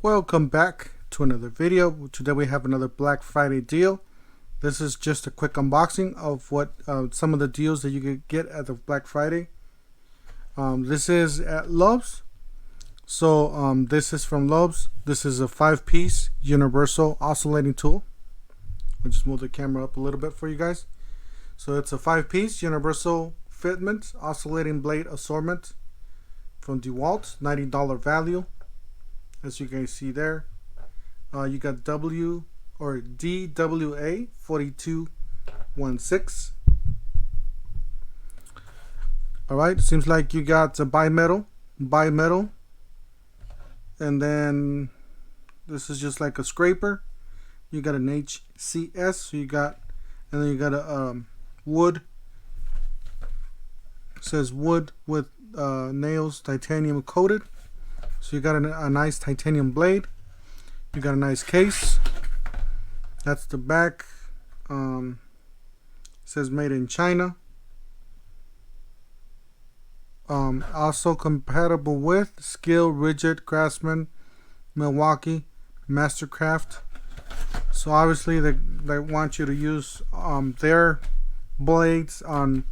Welcome back to another video. Today we have another Black Friday deal. This is just a quick unboxing of what some of the deals that you could get at the Black Friday. This is at Lowe's. So this is from Lowe's. This is a 5-piece universal oscillating tool. I'll just move the camera up a little bit for you guys. So it's a 5-piece universal fitment oscillating blade assortment from DeWalt, $90 value. As you guys see there, you got DWA 4216. Alright, seems like you got a bimetal, and then this is just like a scraper. You got an HCS, so you got, and then you got a wood. It says wood with nails, titanium coated. So you got a nice titanium blade. You got a nice case. That's the back. It says made in China. Also compatible with Skill, Rigid, Craftsman, Milwaukee, Mastercraft. So obviously they want you to use their blades on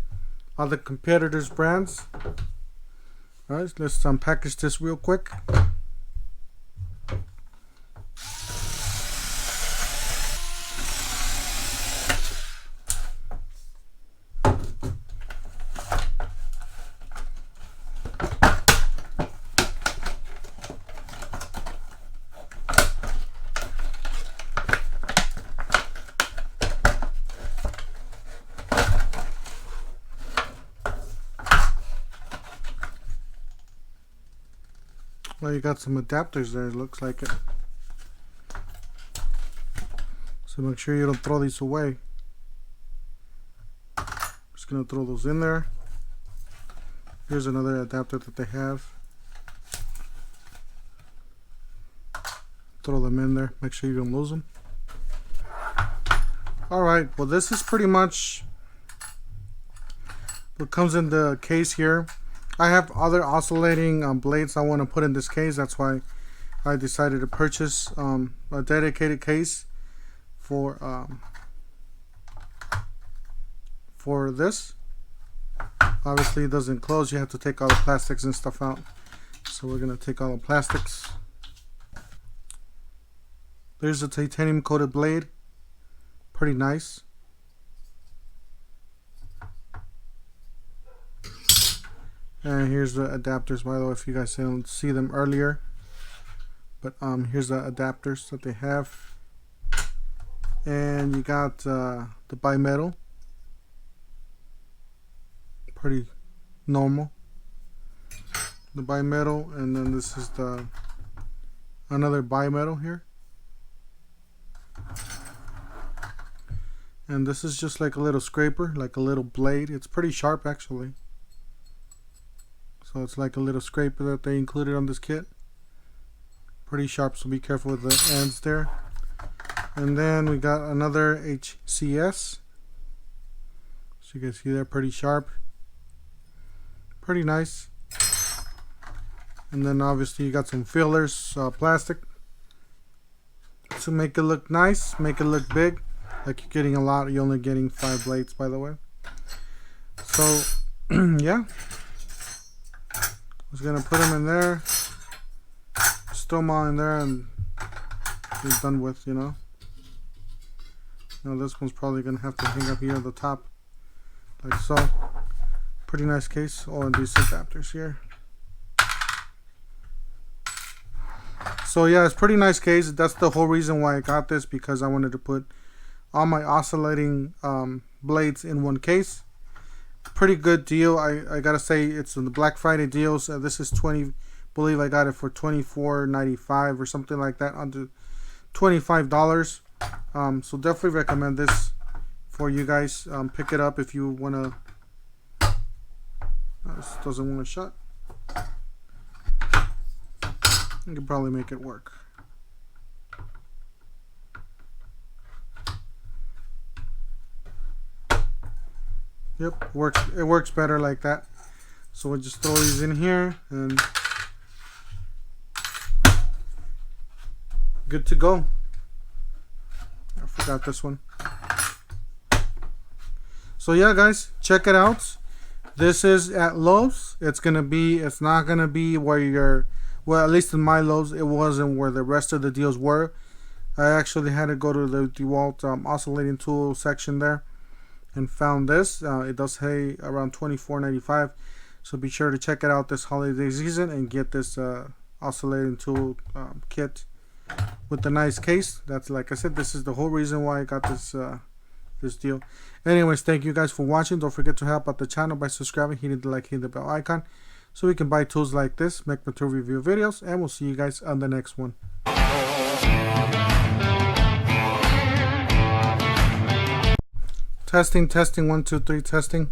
other competitors' brands. Alright, let's unpackage this real quick. Well, you got some adapters there, it looks like it. So make sure you don't throw these away. Just gonna throw those in there. Here's another adapter that they have. Throw them in there, make sure you don't lose them. Alright, well this is pretty much what comes in the case here. I have other oscillating blades I want to put in this case. That's why I decided to purchase a dedicated case for this. Obviously it doesn't close. You have to take all the plastics and stuff out. So we're going to take all the plastics. There's a titanium coated blade. Pretty nice. And here's the adapters, by the way, if you guys didn't see them earlier. But here's the adapters that they have. And you got the bimetal. Pretty normal. The bimetal, and then this is the another bimetal here. And this is just like a little scraper, like a little blade. It's pretty sharp actually. So it's like a little scraper that they included on this kit. Pretty sharp, so be careful with the ends there. And then we got another HCS. So you can see they're pretty sharp. Pretty nice. And then obviously you got some fillers, plastic. To make it look nice, make it look big. Like you're getting a lot, you're only getting 5 blades, by the way. So, yeah. I was gonna put them in there, just throw them all in there, and be done with, you know. Now this one's probably gonna have to hang up here at the top, like so. Pretty nice case. Oh, and these adapters here. So yeah, it's pretty nice case. That's the whole reason why I got this, because I wanted to put all my oscillating blades in one case. Pretty good deal. I gotta say, it's in the Black Friday deals. This is believe I got it for $24.95 or something like that, under $25. So definitely recommend this for you guys. Pick it up if you wanna. This doesn't want to shut. You can probably make it work. Yep, it works better like that. So we'll just throw these in here, and good to go. I forgot this one. So yeah, guys, check it out. This is at Lowe's. It's not gonna be where you're, well, at least in my Lowe's, it wasn't where the rest of the deals were. I actually had to go to the DeWalt oscillating tool section there and found this. It does pay around $24.95. So be sure to check it out this holiday season and get this oscillating tool kit with the nice case. That's, like I said, this is the whole reason why I got this this deal. Anyways, thank you guys for watching. Don't forget to help out the channel by subscribing, hitting the like, hitting the bell icon, so we can buy tools like this, make material review videos, and we'll see you guys on the next one. Testing, 1, 2, 3, testing.